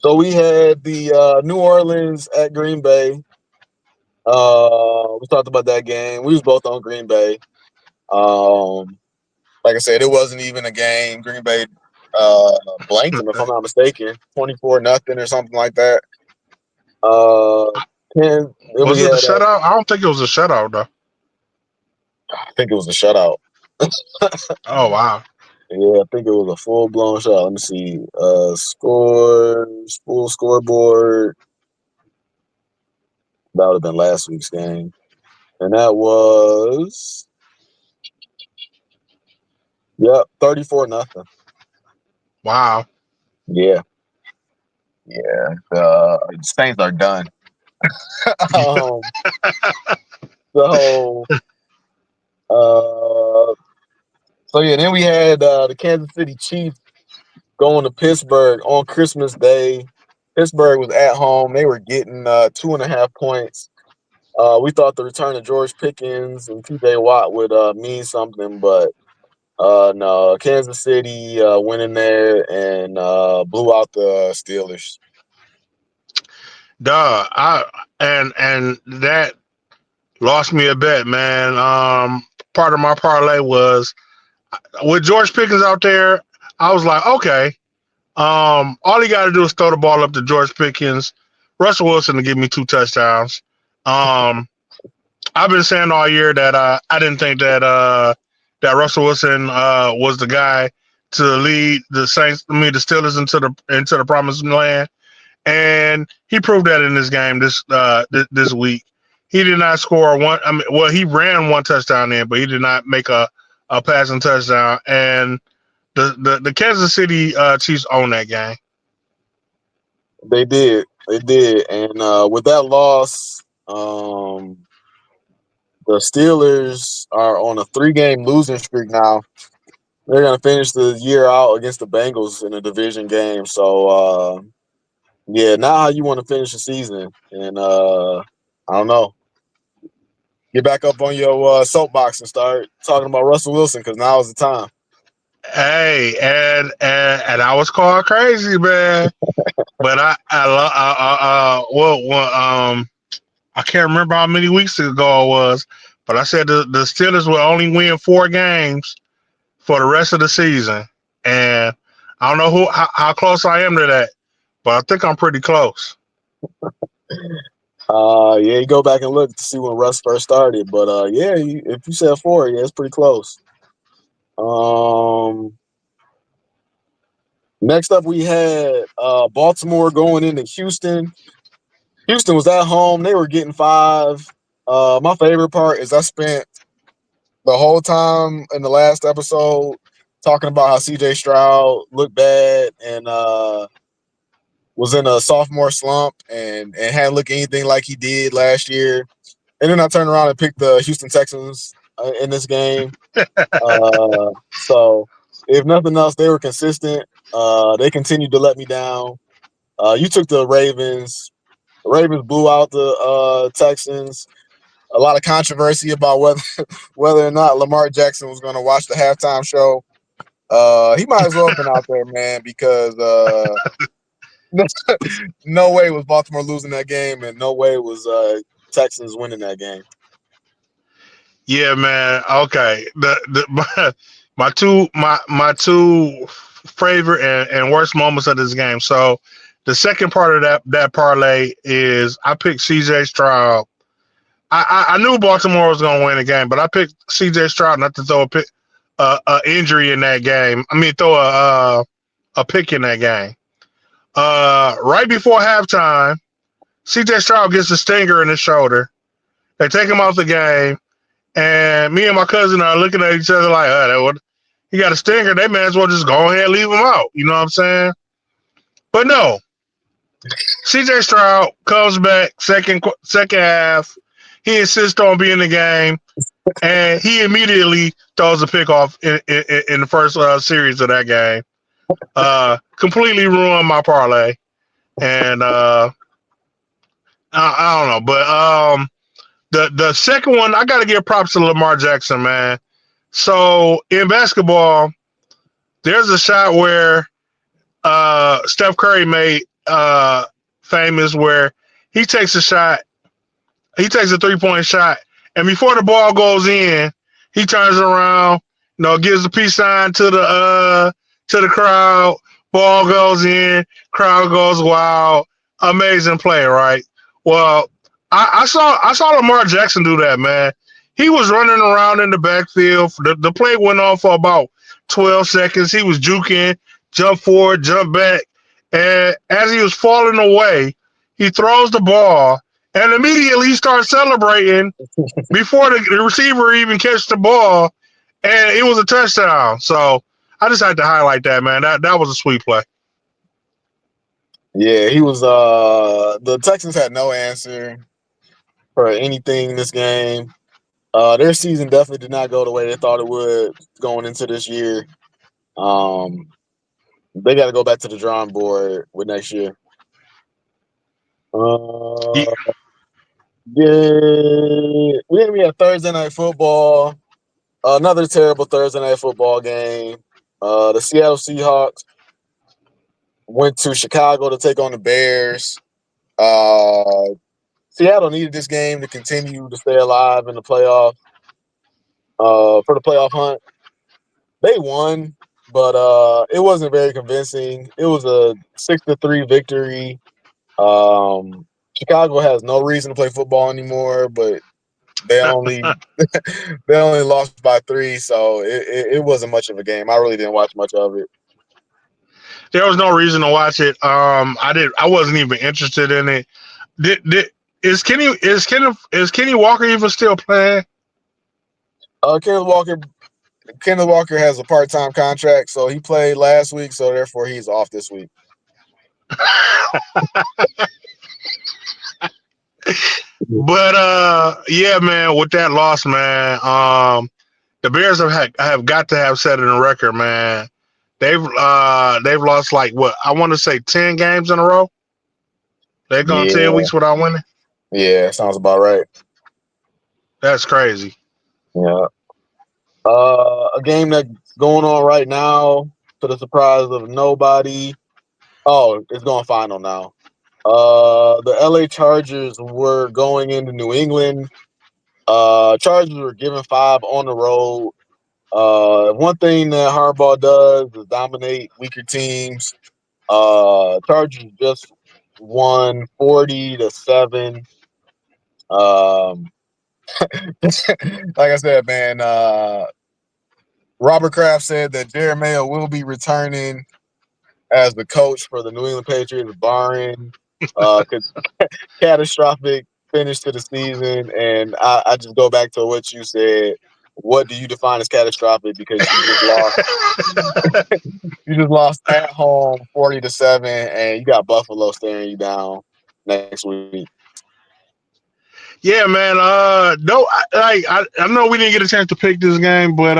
So we had the New Orleans at Green Bay. We talked about that game. We was both on Green Bay. Um, like I said, it wasn't even a game. Green Bay blanked them, if I'm not mistaken, 24-0 or something like that. Uh, then Was we it a had, shutout? I don't think it was a shutout though. I think it was a shutout. Oh wow. Yeah, I think it was a full blown shutout. Let me see. Scores, full scoreboard. That would have been last week's game, and that was, yep, 34-0. Wow. Yeah, yeah. The Saints are done. um, so, uh, so yeah. Then we had the Kansas City Chiefs going to Pittsburgh on Christmas Day. Pittsburgh was at home. They were getting 2.5 points. We thought the return of George Pickens and T.J. Watt would mean something, but no. Kansas City went in there and blew out the Steelers. Duh. And that lost me a bet, man. Part of my parlay was with George Pickens out there. I was like, okay. All he got to do is throw the ball up to George Pickens, Russell Wilson to give me 2 touchdowns. Um, I've been saying all year that I didn't think that Russell Wilson was the guy to lead the Saints, the Steelers into the promised land, and he proved that in this game this week. He did not score one. I mean, well, he ran one touchdown in, but he did not make a passing touchdown. And the Kansas City Chiefs own that game. They did. They did. And with that loss, the Steelers are on a 3-game losing streak now. They're going to finish the year out against the Bengals in a division game. So, yeah, not how you want to finish the season. And I don't know. Get back up on your soapbox and start talking about Russell Wilson, because now is the time. Hey, and I was called crazy, man. But I can't remember how many weeks ago it was, but I said the Steelers will only win 4 games for the rest of the season, and I don't know how close I am to that, but I think I'm pretty close. Yeah, you go back and look to see when Russ first started. But yeah, if you said 4, yeah, it's pretty close. Um, Next up, we had Baltimore going into Houston. Houston was at home. They were getting 5. My favorite part is I spent the whole time in the last episode talking about how C.J. Stroud looked bad and was in a sophomore slump and hadn't looked anything like he did last year. And then I turned around and picked the Houston Texans in this game. So if nothing else, they were consistent. They continued to let me down. You took the Ravens. The Ravens blew out the Texans. A lot of controversy about whether or not Lamar Jackson was going to watch the halftime show. He might as well have been out there, man, because no way was Baltimore losing that game, and no way was Texans winning that game. Yeah, man. Okay, the my two favorite and worst moments of this game. So the second part of that parlay is I picked C.J. Stroud. I knew Baltimore was going to win the game, but I picked C.J. Stroud not to throw a injury in that game. I mean, throw a pick in that game. Right before halftime, C.J. Stroud gets a stinger in his shoulder. They take him off the game, and me and my cousin are looking at each other like, he got a stinger. They may as well just go ahead and leave him out. You know what I'm saying? But no, C.J. Stroud comes back second half. He insists on being in the game, and he immediately throws a pick off in the first series of that game. Completely ruined my parlay, and I don't know, but the second one I got to give props to Lamar Jackson, man. So in basketball, there's a shot where Steph Curry made famous where he takes a shot, he takes a 3-point shot, and before the ball goes in, he turns around, gives the peace sign to the crowd. Ball goes in, crowd goes wild. Amazing play, right? Well, I saw Lamar Jackson do that, man. He was running around in the backfield. The play went on for about 12 seconds. He was juking, jump forward, jump back. And as he was falling away, he throws the ball and immediately starts celebrating before the receiver even catches the ball. And it was a touchdown. So I just had to highlight that, man. That was a sweet play. Yeah, he was. The Texans had no answer for anything in this game. Their season definitely did not go the way they thought it would going into this year. They got to go back to the drawing board with next year. Yeah, we had Thursday night football. Another terrible Thursday night football game. The Seattle Seahawks went to Chicago to take on the Bears. Seattle needed this game to continue to stay alive in the playoff. For the playoff hunt, they won, but it wasn't very convincing. It was a 6-3 victory. Chicago has no reason to play football anymore, but they only they only lost by 3, so it wasn't much of a game. I really didn't watch much of it. There was no reason to watch it. I wasn't even interested in it. Is Kenny Walker even still playing? Kenneth Walker has a part-time contract, so he played last week, so therefore he's off this week. But yeah, man, with that loss, man, the Bears have got to have set in a record, man. They've lost like what I want to say 10 games in a row. They've gone 10 weeks without winning. Yeah, sounds about right. That's crazy. Yeah. A game that's going on right now, to the surprise of nobody. Oh, it's going final now. The LA Chargers were going into New England. Chargers were given 5 on the road. One thing that Harbaugh does is dominate weaker teams. Chargers just won 40-7. Like I said, man, Robert Kraft said that Jerry Mayo will be returning as the coach for the New England Patriots, barring catastrophic finish to the season. And I just go back to what you said. What do you define as catastrophic? Because you just lost at home 40-7, and you got Buffalo staring you down next week. Yeah, man. No, I know we didn't get a chance to pick this game, but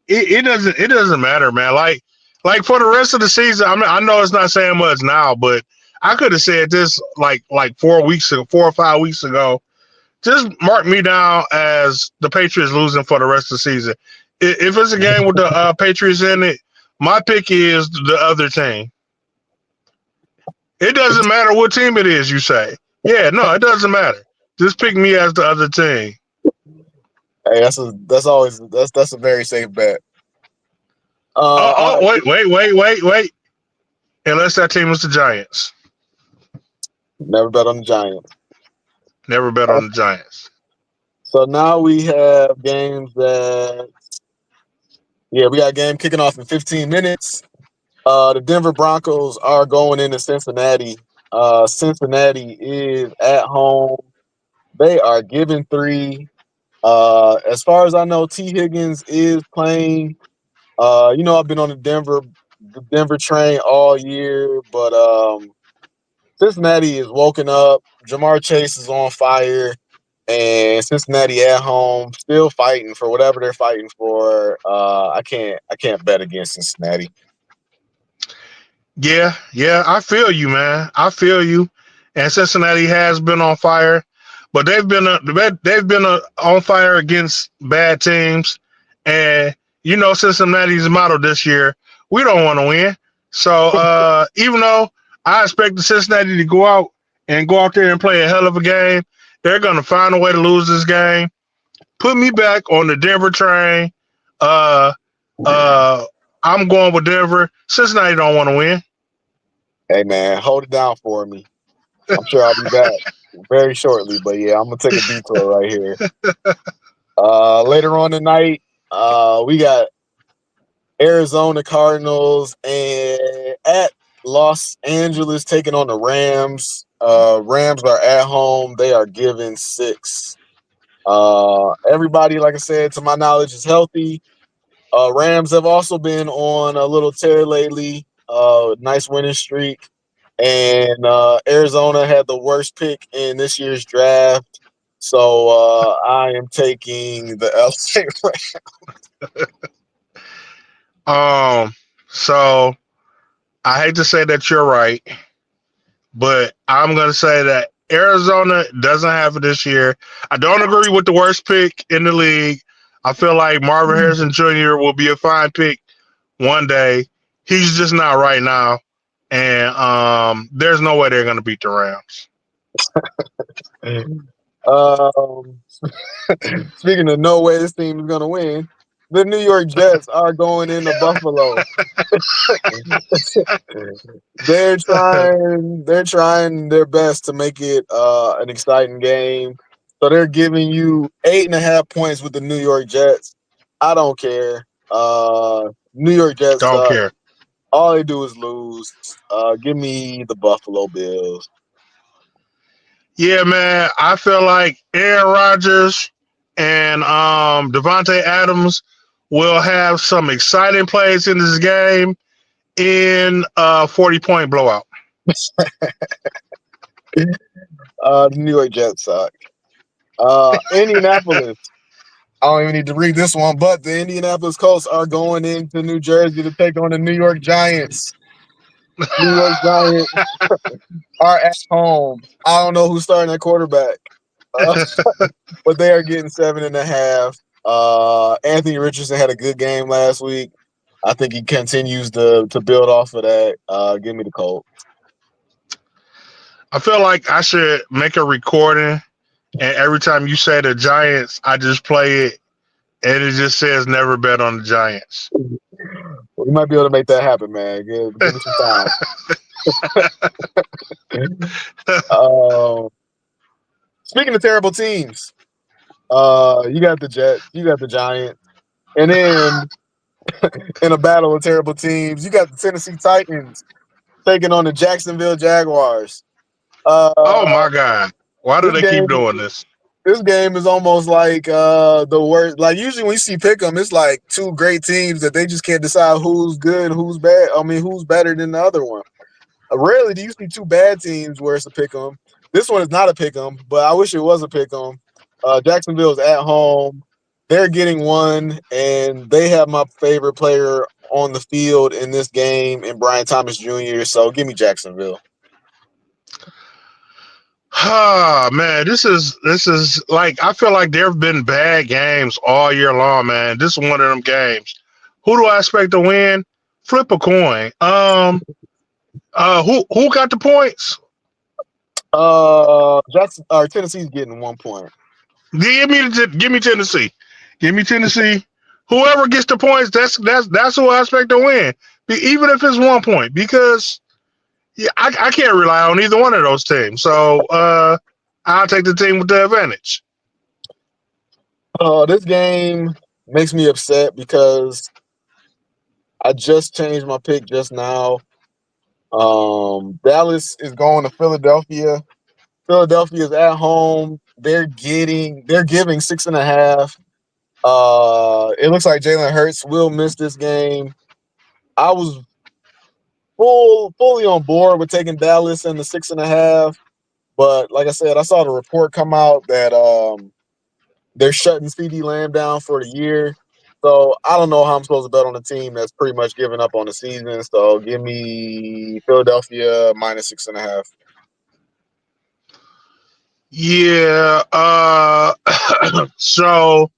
it doesn't matter, man. Like for the rest of the season, I mean, I know it's not saying much now, but I could have said this like 4 or 5 weeks ago. Just mark me down as the Patriots losing for the rest of the season. If it's a game with the Patriots in it, my pick is the other team. It doesn't matter what team it is, you say. Yeah, no, it doesn't matter. Just pick me as the other team. Hey, that's a very safe bet. Wait. Unless that team was the Giants. Never bet on the Giants. Never bet on the Giants. So now we have games that, we got a game kicking off in 15 minutes. The Denver Broncos are going into Cincinnati. Cincinnati is at home. They are given 3. As far as I know, T. Higgins is playing. I've been on the Denver train all year, but Cincinnati is woken up. Jamar Chase is on fire, and Cincinnati at home still fighting for whatever they're fighting for. I can't bet against Cincinnati. Yeah, I feel you, man. I feel you. And Cincinnati has been on fire, but they've been on fire against bad teams. And Cincinnati's motto this year: we don't want to win, So even though I expect the Cincinnati to go out there and play a hell of a game, they're gonna find a way to lose this game. Put me back on the Denver train. Uh, uh, I'm going with Denver. Cincinnati don't want to win. Hey man, hold it down for me. I'm sure I'll be back very shortly, but yeah, I'm gonna take a detour right here. Later on tonight, we got Arizona Cardinals and at Los Angeles taking on the Rams. Rams are at home. They are giving 6. Everybody, like I said, to my knowledge, is healthy. Rams have also been on a little tear lately. Nice winning streak. And Arizona had the worst pick in this year's draft. So I am taking the LA Rams. So I hate to say that you're right, but I'm gonna say that Arizona doesn't have it this year. I don't agree with the worst pick in the league. I feel like Marvin Harrison Jr. will be a fine pick one day. He's just not right now, and there's no way they're gonna beat the Rams. Speaking of no way this team is going to win, the New York Jets are going into Buffalo. They're trying their best to make it an exciting game. So they're giving you 8.5 points with the New York Jets. I don't care. New York Jets Don't care. All they do is lose. Give me the Buffalo Bills. Yeah, man. I feel like Aaron Rodgers and Devontae Adams will have some exciting plays in this game in a 40-point blowout. The New York Jets suck. Indianapolis. I don't even need to read this one, but the Indianapolis Colts are going into New Jersey to take on the New York Giants. New York Giants are at home. I don't know who's starting at quarterback, but they are getting 7.5. Anthony Richardson had a good game last week. I think he continues to build off of that. Give me the Colts. I feel like I should make a recording, and every time you say the Giants, I just play it, and it just says never bet on the Giants. We might be able to make that happen, man. Give me some time. Speaking of terrible teams, you got the Jets, you got the Giants, and then in a battle of terrible teams, you got the Tennessee Titans taking on the Jacksonville Jaguars. Oh my God! Why do they keep doing this? This game is almost like the worst. Like usually when you see pick'em, it's like two great teams that they just can't decide who's good, who's bad. I mean, who's better than the other one. Rarely do you see two bad teams where it's a pick'em. This one is not a pick'em, but I wish it was a pick'em. Jacksonville's at home. They're getting 1, and they have my favorite player on the field in this game, in Brian Thomas Jr. So give me Jacksonville. Ah, man, this is like I feel like there have been bad games all year long, man. This is one of them games. Who do I expect to win? Flip a coin. Who got the points? Tennessee's getting 1 point. Give me Tennessee. Give me Tennessee. Whoever gets the points, that's who I expect to win. Even if it's 1 point, because yeah, I can't rely on either one of those teams. So I'll take the team with the advantage. This game makes me upset because I just changed my pick just now. Dallas is going to Philadelphia. Philadelphia is at home. They're giving 6.5. It looks like Jalen Hurts will miss this game. I was fully on board with taking Dallas in the 6.5, but like I said, I saw the report come out that they're shutting CeeDee Lamb down for the year. So I don't know how I'm supposed to bet on a team that's pretty much giving up on the season. So give me Philadelphia minus 6.5. Yeah. So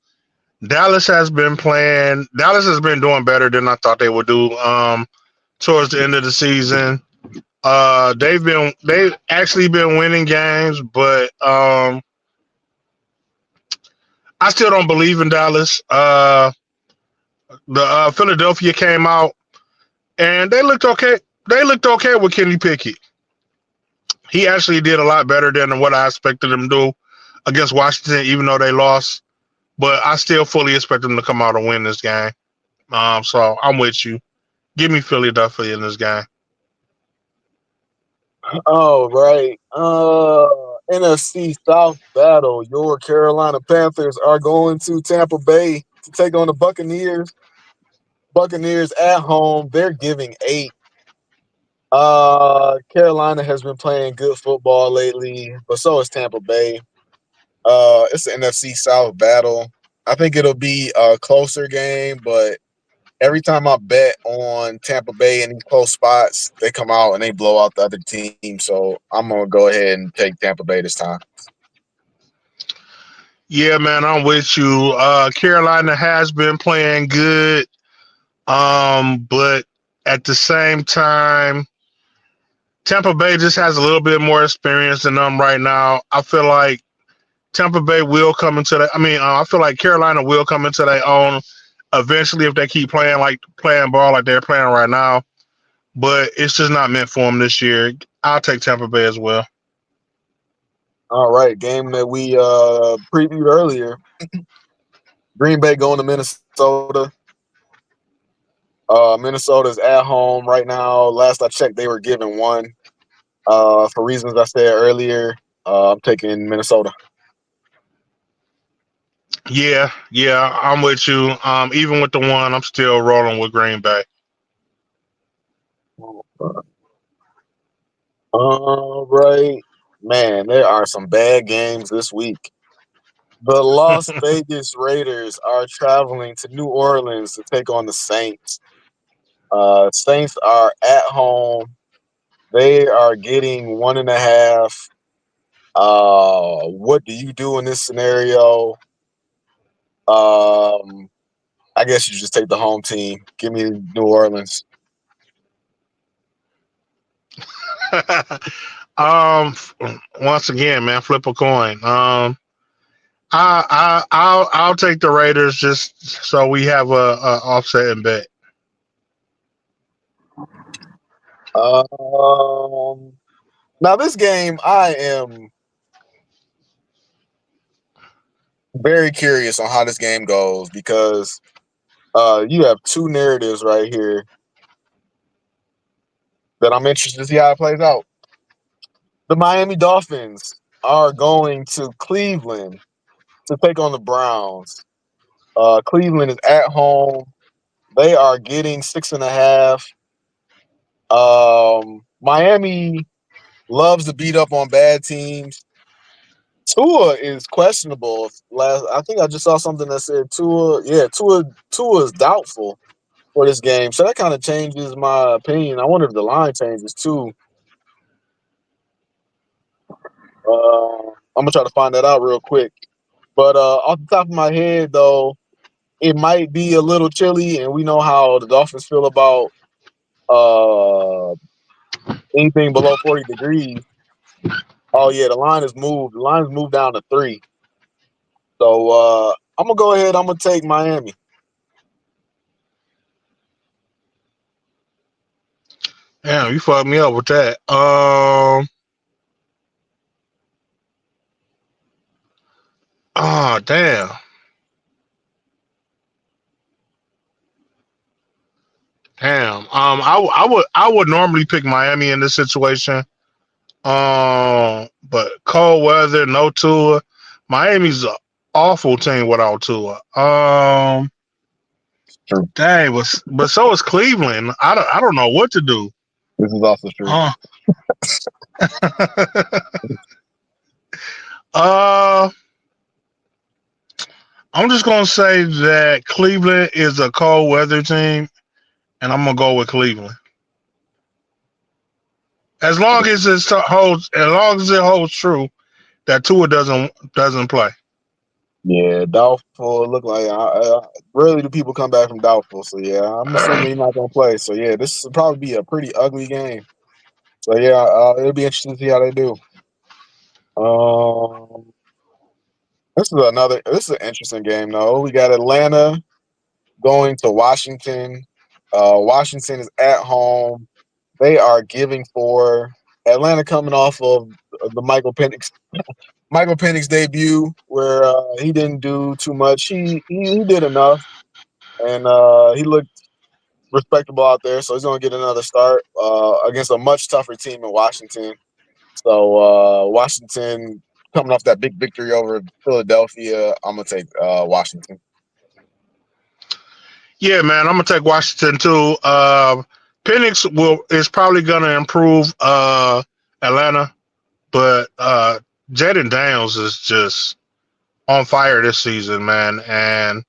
Dallas has been doing better than I thought they would do. towards the end of the season. They've actually been winning games, but I still don't believe in Dallas. The Philadelphia came out and they looked okay. They looked okay with Kenny Pickett. He actually did a lot better than what I expected him to do against Washington, even though they lost. But I still fully expect them to come out and win this game. So I'm with you. Give me Philadelphia in this game. Oh, right. NFC South battle. Your Carolina Panthers are going to Tampa Bay to take on the Buccaneers. Buccaneers at home. They're giving 8. Carolina has been playing good football lately, but so is Tampa Bay. It's the NFC South battle. I think it'll be a closer game, but every time I bet on Tampa Bay in these close spots, they come out and they blow out the other team. So I'm gonna go ahead and take Tampa Bay this time. Yeah, man, I'm with you. Carolina has been playing good, but at the same time, Tampa Bay just has a little bit more experience than them right now. I feel like Tampa Bay will come into that. I feel like Carolina will come into their own eventually if they keep playing ball like they're playing right now. But it's just not meant for them this year. I'll take Tampa Bay as well. All right, game that we previewed earlier. Green Bay going to Minnesota. Minnesota's at home right now. Last I checked, they were given 1. For reasons I said earlier, I'm taking Minnesota. Yeah, I'm with you. Even with the 1, I'm still rolling with Green Bay. All right. Man, there are some bad games this week. The Las Vegas Raiders are traveling to New Orleans to take on the Saints. Saints are at home. They are getting 1.5. What do you do in this scenario? I guess you just take the home team. Give me New Orleans. Once again, man, flip a coin. I'll take the Raiders just so we have a offset and bet. Now this game, I am very curious on how this game goes because you have 2 narratives right here that I'm interested to see how it plays out. The Miami Dolphins are going to Cleveland to take on the Browns. Cleveland is at home. They are getting 6.5. Miami loves to beat up on bad teams. Tua is questionable. I think I just saw something that said Tua. Yeah, Tua is doubtful for this game. So that kind of changes my opinion. I wonder if the line changes too. I'm gonna try to find that out real quick. But off the top of my head, though, it might be a little chilly, and we know how the Dolphins feel about anything below 40 degrees. Oh yeah, the line is moved. The line is moved down to 3. So I'm gonna go ahead. I'm gonna take Miami. Damn, you fucked me up with that. Oh damn. Damn. I would normally pick Miami in this situation. But cold weather, no Tua. Miami's an awful team without Tua. True. Dang, but so is Cleveland. I don't know what to do. This is also true. Uh, I'm just gonna say that Cleveland is a cold weather team, and I'm gonna go with Cleveland. As long as it holds true that Tua doesn't play. Yeah, doubtful. It look like rarely do people come back from doubtful. So yeah, I'm assuming he's not gonna play. So yeah, this will probably be a pretty ugly game. So yeah, it'll be interesting to see how they do. Um, This is an interesting game though. We got Atlanta going to Washington. Washington is at home. They are giving four. Atlanta coming off of the Michael Penix debut, where he didn't do too much. He did enough, and he looked respectable out there. So he's going to get another start against a much tougher team in Washington. So Washington coming off that big victory over Philadelphia, I'm gonna take Washington. Yeah, man, I'm gonna take Washington too. Penix is probably gonna improve Atlanta, but Jaden Daniels is just on fire this season, man, and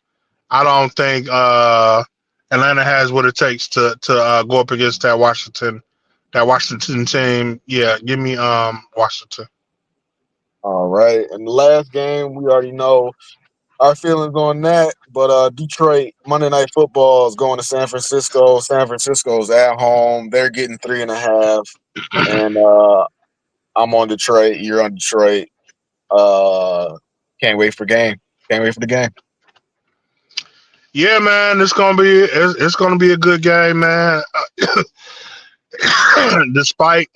I don't think Atlanta has what it takes to go up against that Washington team. Yeah, give me Washington. All right, and the last game we already know our feelings on that, but Detroit Monday Night Football is going to San Francisco. San Francisco's at home. They're getting 3.5, and I'm on Detroit. You're on Detroit. Uh, can't wait for game. Can't wait for the game. Yeah, man, it's gonna be a good game, man. Despite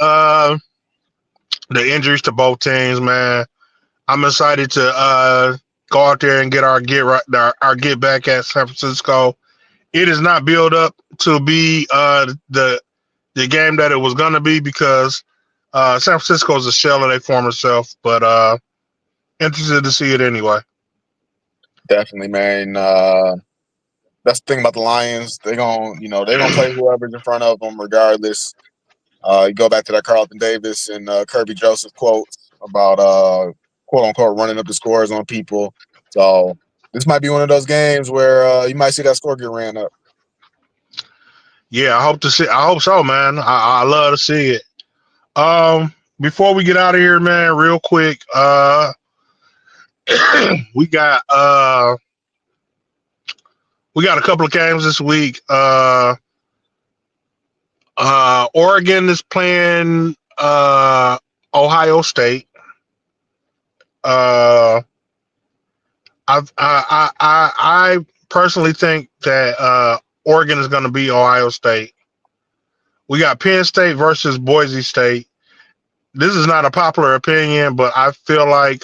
the injuries to both teams, man, I'm excited to go out there and get our get back at San Francisco. It is not built up to be the game that it was gonna be because San Francisco is a shell of their former self, but interested to see it anyway. Definitely, man. That's the thing about the Lions. They're gonna play whoever's in front of them, regardless. You go back to that Carlton Davis and Kirby Joseph quotes about quote unquote running up the scores on people. So this might be one of those games where you might see that score get ran up. Yeah, I hope so, man. I love to see it. Before we get out of here, man, real quick, we got uh we got a couple of games this week. Oregon is playing Ohio State. Uh, I personally think that Oregon is going to beat Ohio State. We got Penn State versus Boise State. This is not a popular opinion, but I feel like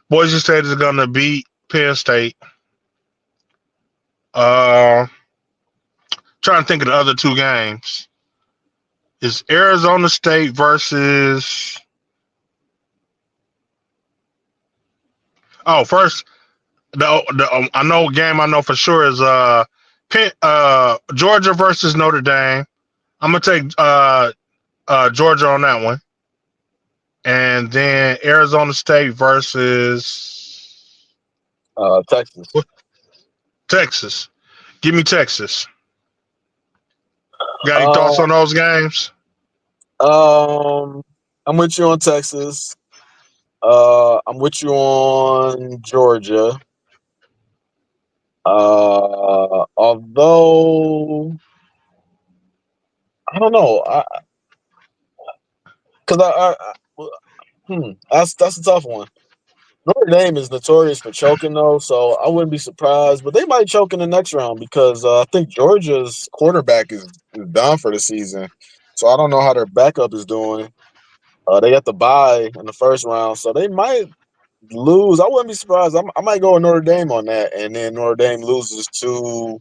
Boise State is going to beat Penn State. Uh, Trying to think of the other two games. Is Arizona State versus? Oh, first the I know game I know for sure is Georgia versus Notre Dame. I'm gonna take Georgia on that one, and then Arizona State versus Texas. Texas. Give me Texas. Got any thoughts Uh, on those games? I'm with you on Texas. I'm with you on Georgia. Although I don't know, because that's a tough one. Notre Dame is notorious for choking though, so I wouldn't be surprised. But they might choke in the next round because I think Georgia's quarterback is done for the season. So I don't know how their backup is doing. They got the bye in the first round, so they might lose. I wouldn't be surprised. I might go with Notre Dame on that, and then Notre Dame loses to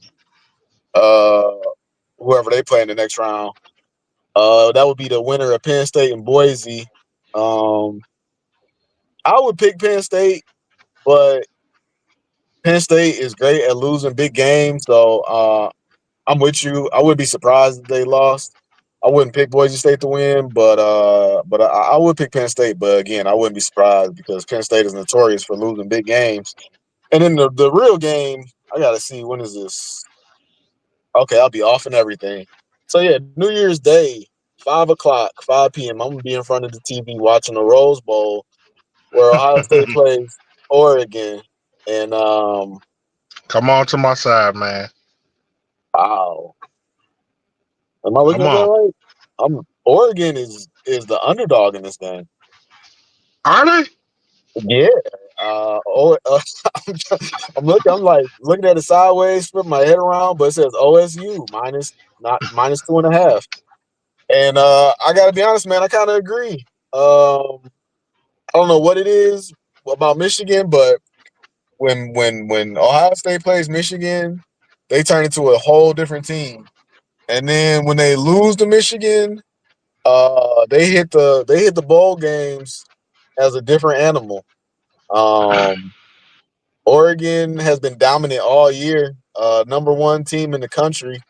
uh, whoever they play in the next round. That would be the winner of Penn State and Boise. Um, I would pick Penn State, but Penn State is great at losing big games. So I'm with you. I would be surprised if they lost. I wouldn't pick Boise State to win, but I would pick Penn State. But again, I wouldn't be surprised because Penn State is notorious for losing big games. And then the real game, I gotta see when is this? Okay, I'll be off and everything. So yeah, New Year's Day, 5 o'clock, 5 p.m. I'm gonna be in front of the TV watching the Rose Bowl where Ohio State plays Oregon. And Come on to my side, man. wow, am I looking Come at that on. right? Oregon is the underdog in this game. Are they? Yeah. I'm looking at it sideways, flipping my head around, but it says OSU minus 2.5. And I gotta be honest, man, I kind of agree. I don't know what it is about Michigan, but when Ohio State plays Michigan, they turn into a whole different team. And then when they lose to Michigan, they hit the bowl games as a different animal. Um, Oregon has been dominant all year, number one team in the country.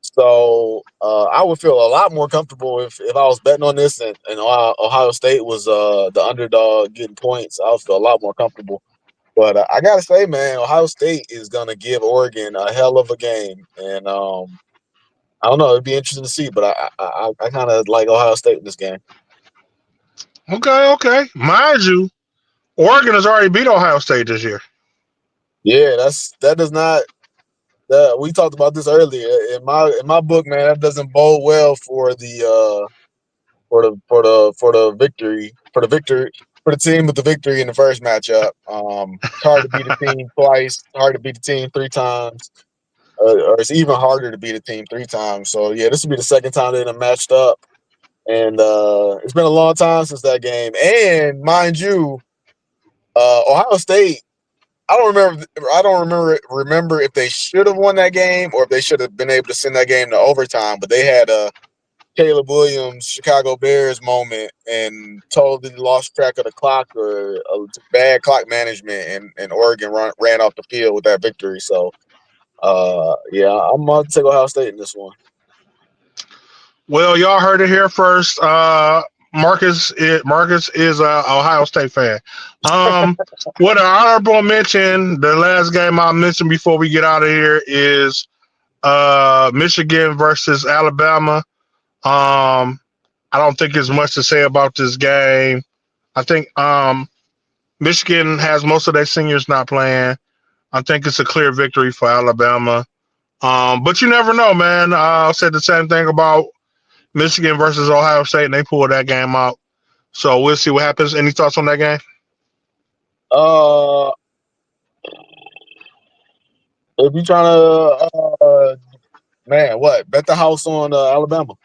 So I would feel a lot more comfortable if I was betting on this and Ohio State was the underdog getting points. I would feel a lot more comfortable. But I gotta say, man, Ohio State is gonna give Oregon a hell of a game, and I don't know. It'd be interesting to see, but I kind of like Ohio State in this game. Okay. Mind you, Oregon has already beat Ohio State this year. Yeah, that does not. We talked about this earlier. In my book, man, that doesn't bode well for the team with the victory in the first matchup. It's hard to beat a team twice. Hard to beat the team 3 times. Or it's even harder to beat a team 3 times. So yeah, this will be the second time they've matched up, and it's been a long time since that game. And mind you, Ohio State. I don't remember. Remember if they should have won that game or if they should have been able to send that game to overtime. But they had a Caleb Williams Chicago Bears moment and totally lost track of the clock or bad clock management, and Oregon ran off the field with that victory. So. Yeah, I'm gonna take Ohio State in this one. Well, y'all heard it here first. Marcus is a Ohio State fan. With an honorable mention, the last game I mentioned before we get out of here is Michigan versus Alabama. I don't think there's much to say about this game. I think Michigan has most of their seniors not playing. I think it's a clear victory for Alabama. But you never know, man. I said the same thing about Michigan versus Ohio State, and they pulled that game out. So we'll see what happens. Any thoughts on that game? Uh, if you're trying to, man, what bet the house on Alabama?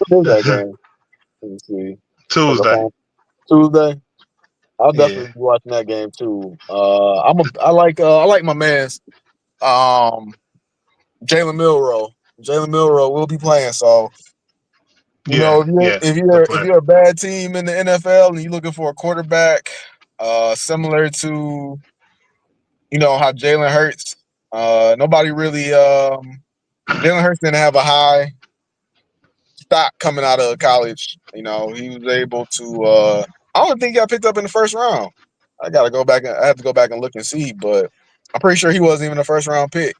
Who's that game? Let me see. Tuesday. Tuesday. I'll Yeah. definitely be watching that game too. I like my man's Jalen Milroe. Jalen Milroe will be playing, so you know, Yeah. if you're a bad team in the NFL and you're looking for a quarterback, similar to how Jalen Hurts, nobody really Jalen Hurts didn't have a high stock coming out of college. He was able to. I don't think he got picked up in the first round. I have to go back and look and see, but I'm pretty sure he wasn't even a first round pick.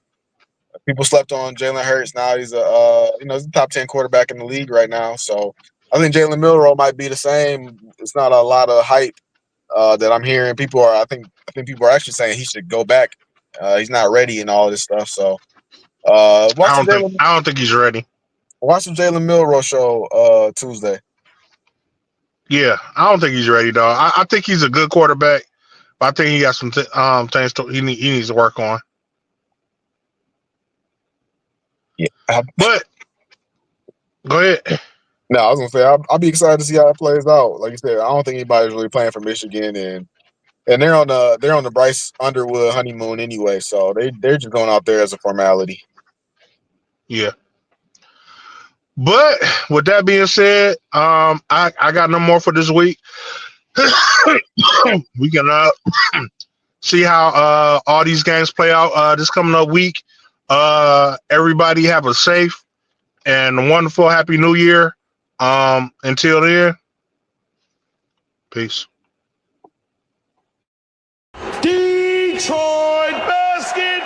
People slept on Jalen Hurts. Now he's he's a top 10 quarterback in the league right now. So I think Jalen Milroe might be the same. It's not a lot of hype that I'm hearing. I think people are actually saying he should go back. He's not ready and all this stuff. So watch I don't think he's ready. the Jalen Milroe show Tuesday. Yeah, I don't think he's ready, though. I think he's a good quarterback, but I think he got some things he needs to work on. Yeah, but go ahead. No, I was gonna say I'll be excited to see how it plays out. Like you said, I don't think anybody's really playing for Michigan, and they're on the Bryce Underwood honeymoon anyway, so they're just going out there as a formality. Yeah. But with that being said, I got no more for this week. We can see how all these games play out this coming up week. Everybody have a safe and wonderful happy new year. Until then, peace. Detroit Basket